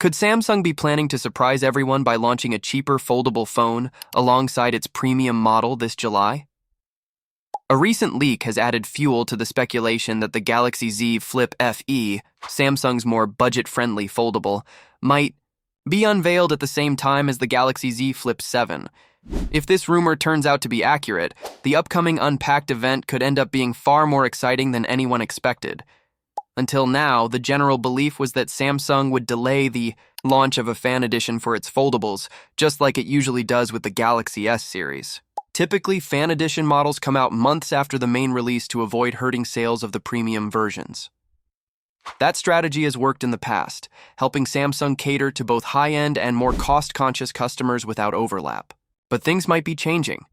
Could Samsung be planning to surprise everyone by launching a cheaper foldable phone alongside its premium model this July? A recent leak has added fuel to the speculation that the Galaxy Z Flip FE, Samsung's more budget-friendly foldable, might be unveiled at the same time as the Galaxy Z Flip 7. If this rumor turns out to be accurate, the upcoming Unpacked event could end up being far more exciting than anyone expected. Until now, the general belief was that Samsung would delay the launch of a fan edition for its foldables, just like it usually does with the Galaxy S series. Typically, fan edition models come out months after the main release to avoid hurting sales of the premium versions. That strategy has worked in the past, helping Samsung cater to both high-end and more cost-conscious customers without overlap. But things might be changing.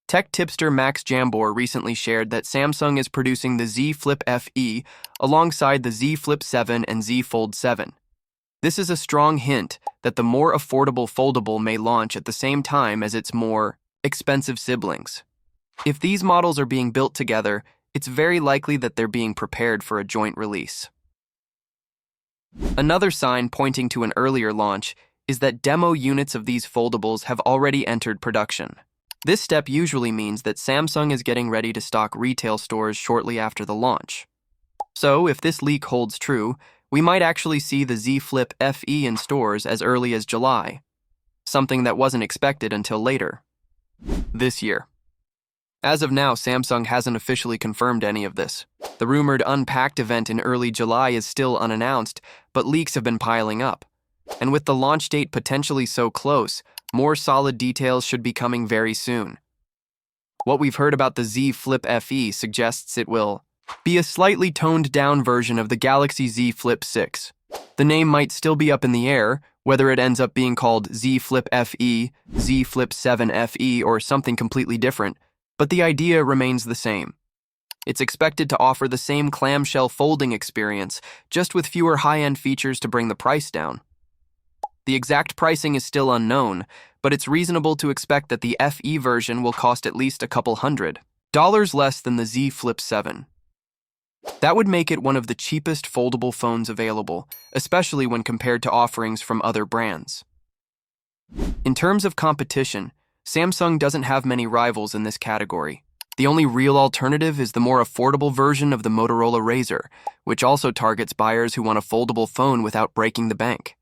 Tech tipster Max Jambor recently shared that Samsung is producing the Z Flip FE alongside the Z Flip 7 and Z Fold 7. This is a strong hint that the more affordable foldable may launch at the same time as its more expensive siblings. If these models are being built together, it's very likely that they're being prepared for a joint release. Another sign pointing to an earlier launch is that demo units of these foldables have already entered production. This step usually means that Samsung is getting ready to stock retail stores shortly after the launch. So, if this leak holds true, we might actually see the Z Flip FE in stores as early as July, something that wasn't expected until later this year. As of now, Samsung hasn't officially confirmed any of this. The rumored Unpacked event in early July is still unannounced, but leaks have been piling up. And with the launch date potentially so close, more solid details should be coming very soon. What we've heard about the Z Flip FE suggests it will be a slightly toned-down version of the Galaxy Z Flip 6. The name might still be up in the air, whether it ends up being called Z Flip FE, Z Flip 7 FE, or something completely different, but the idea remains the same. It's expected to offer the same clamshell folding experience, just with fewer high-end features to bring the price down. The exact pricing is still unknown, but it's reasonable to expect that the FE version will cost at least a couple $100 less than the Z Flip 7. That would make it one of the cheapest foldable phones available, especially when compared to offerings from other brands. In terms of competition, Samsung doesn't have many rivals in this category. The only real alternative is the more affordable version of the Motorola Razr, which also targets buyers who want a foldable phone without breaking the bank.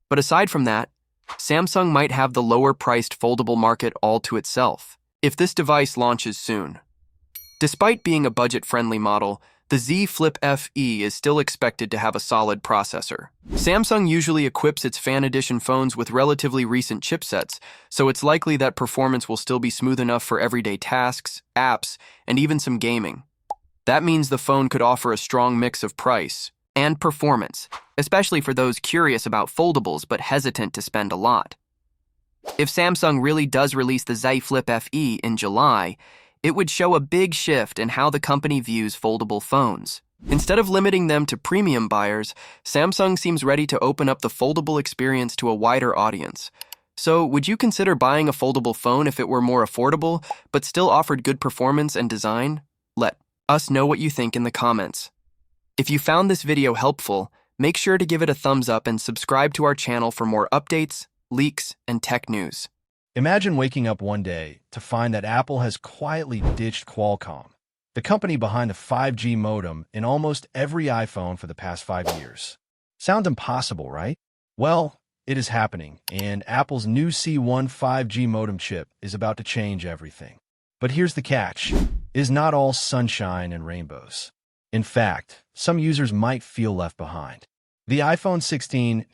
But aside from that, Samsung might have the lower-priced foldable market all to itself if this device launches soon. Despite being a budget-friendly model, the Z Flip FE is still expected to have a solid processor. Samsung usually equips its fan edition phones with relatively recent chipsets, so it's likely that performance will still be smooth enough for everyday tasks, apps, and even some gaming. That means the phone could offer a strong mix of price and performance, especially for those curious about foldables but hesitant to spend a lot. If Samsung really does release the Z Flip FE in July, it would show a big shift in how the company views foldable phones. Instead of limiting them to premium buyers, Samsung seems ready to open up the foldable experience to a wider audience. So, would you consider buying a foldable phone if it were more affordable, but still offered good performance and design? Let us know what you think in the comments. If you found this video helpful, make sure to give it a thumbs up and subscribe to our channel for more updates, leaks, and tech news. Imagine waking up one day to find that Apple has quietly ditched Qualcomm, the company behind the 5G modem in almost every iPhone for the past 5 years. Sounds impossible, right? Well, it is happening, and Apple's new C1 5G modem chip is about to change everything. But here's the catch. It is not all sunshine and rainbows. In fact, some users might feel left behind. The iPhone 16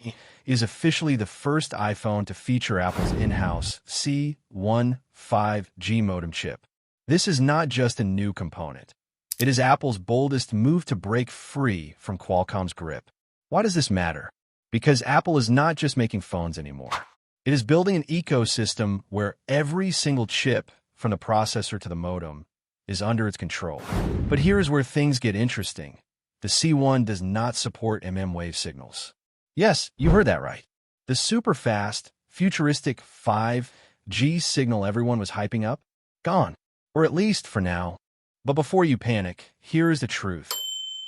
is officially the first iPhone to feature Apple's in-house C1 5G modem chip. This is not just a new component. It is Apple's boldest move to break free from Qualcomm's grip. Why does this matter? Because Apple is not just making phones anymore. It is building an ecosystem where every single chip, from the processor to the modem, is under its control. But here is where things get interesting. The C1 does not support wave signals. Yes, you heard that right. The super-fast, futuristic 5G signal everyone was hyping up? Gone. Or at least for now. But before you panic, here is the truth.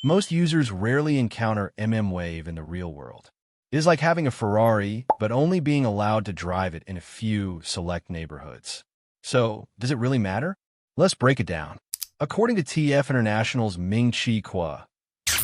Most users rarely encounter wave in the real world. It is like having a Ferrari, but only being allowed to drive it in a few select neighborhoods. So, does it really matter? Let's break it down. According to TF International's Ming-Chi Kuo,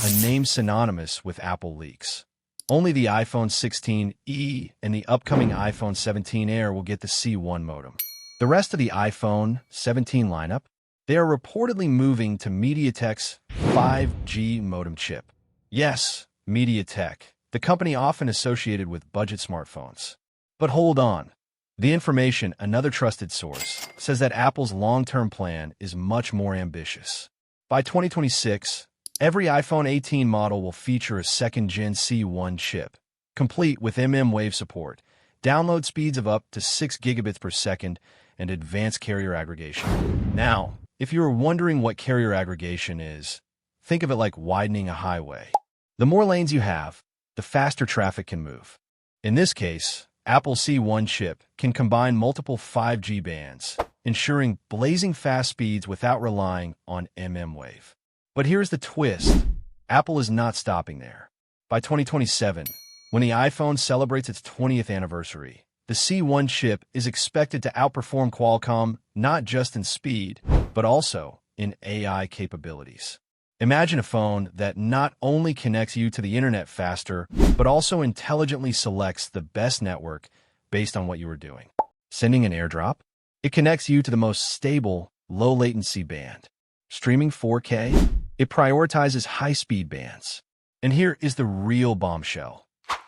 a name synonymous with Apple leaks, only the iPhone 16e and the upcoming iPhone 17 Air will get the C1 modem. The rest of the iPhone 17 lineup, they are reportedly moving to MediaTek's 5G modem chip. Yes, MediaTek, the company often associated with budget smartphones. But hold on. The information, another trusted source, says that Apple's long-term plan is much more ambitious. By 2026, every iPhone 18 model will feature a second-gen C1 chip, complete with mmWave support, download speeds of up to 6 gigabits per second, and advanced carrier aggregation. Now, if you are wondering what carrier aggregation is, think of it like widening a highway. The more lanes you have, the faster traffic can move. In this case, Apple's C1 chip can combine multiple 5G bands, ensuring blazing fast speeds without relying on mmWave. But here's the twist. Apple is not stopping there. By 2027, when the iPhone celebrates its 20th anniversary, the C1 chip is expected to outperform Qualcomm not just in speed, but also in AI capabilities. Imagine a phone that not only connects you to the internet faster, but also intelligently selects the best network based on what you are doing. Sending an airdrop? It connects you to the most stable, low-latency band. Streaming 4K? It prioritizes high-speed bands. And here is the real bombshell.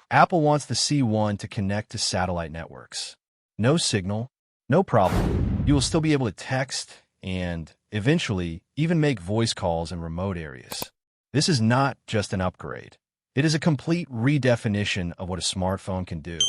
Apple wants the C1 to connect to satellite networks. No signal, no problem. You will still be able to text and, eventually, even make voice calls in remote areas. This is not just an upgrade. It is a complete redefinition of what a smartphone can do.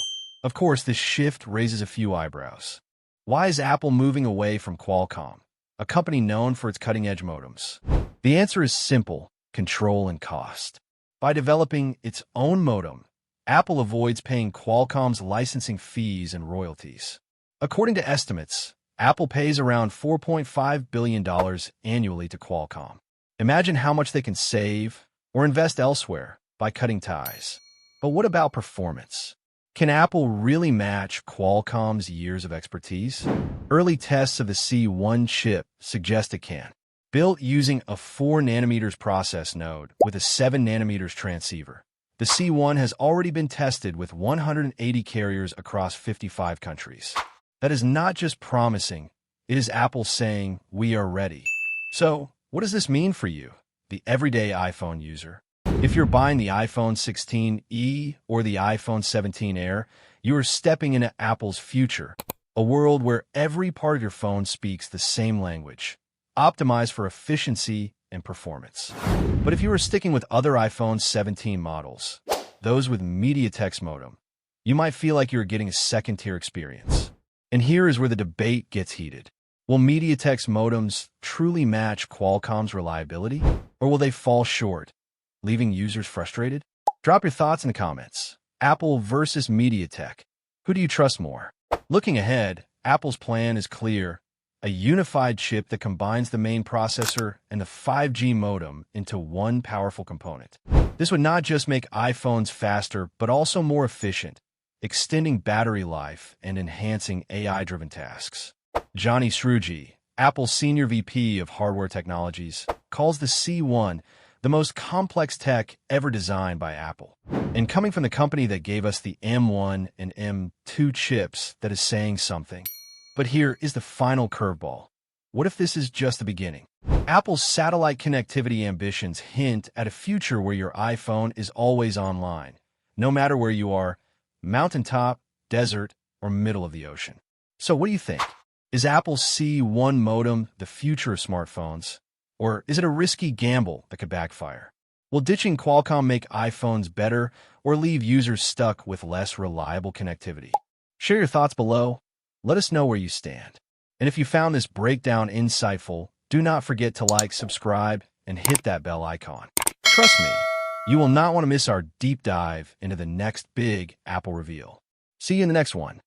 Of course, this shift raises a few eyebrows. Why is Apple moving away from Qualcomm, a company known for its cutting-edge modems? The answer is simple: control and cost. By developing its own modem, Apple avoids paying Qualcomm's licensing fees and royalties. According to estimates, Apple pays around $4.5 billion annually to Qualcomm. Imagine how much they can save or invest elsewhere by cutting ties. But what about performance? Can Apple really match Qualcomm's years of expertise? Early tests of the C1 chip suggest it can. Built using a 4nm process node with a 7nm transceiver, the C1 has already been tested with 180 carriers across 55 countries. That is not just promising, it is Apple saying, we are ready. So, what does this mean for you, the everyday iPhone user? If you're buying the iPhone 16e or the iPhone 17 Air, you are stepping into Apple's future, a world where every part of your phone speaks the same language, optimized for efficiency and performance. But if you are sticking with other iPhone 17 models, those with MediaTek's modem, you might feel like you're getting a second-tier experience. And here is where the debate gets heated. Will MediaTek's modems truly match Qualcomm's reliability, or will they fall short, leaving users frustrated? Drop your thoughts in the comments. Apple versus MediaTek. Who do you trust more? Looking ahead, Apple's plan is clear: a unified chip that combines the main processor and the 5G modem into one powerful component. This would not just make iPhones faster, but also more efficient, extending battery life and enhancing AI-driven tasks. Johnny Sruji, Apple's Senior VP of Hardware Technologies, calls the C1 the most complex tech ever designed by Apple. And coming from the company that gave us the M1 and M2 chips, that is saying something. But here is the final curveball. What if this is just the beginning? Apple's satellite connectivity ambitions hint at a future where your iPhone is always online, no matter where you are, mountaintop, desert, or middle of the ocean. So what do you think? Is Apple's C1 modem the future of smartphones? Or is it a risky gamble that could backfire? Will ditching Qualcomm make iPhones better or leave users stuck with less reliable connectivity? Share your thoughts below. Let us know where you stand. And if you found this breakdown insightful, do not forget to like, subscribe, and hit that bell icon. Trust me, you will not want to miss our deep dive into the next big Apple reveal. See you in the next one.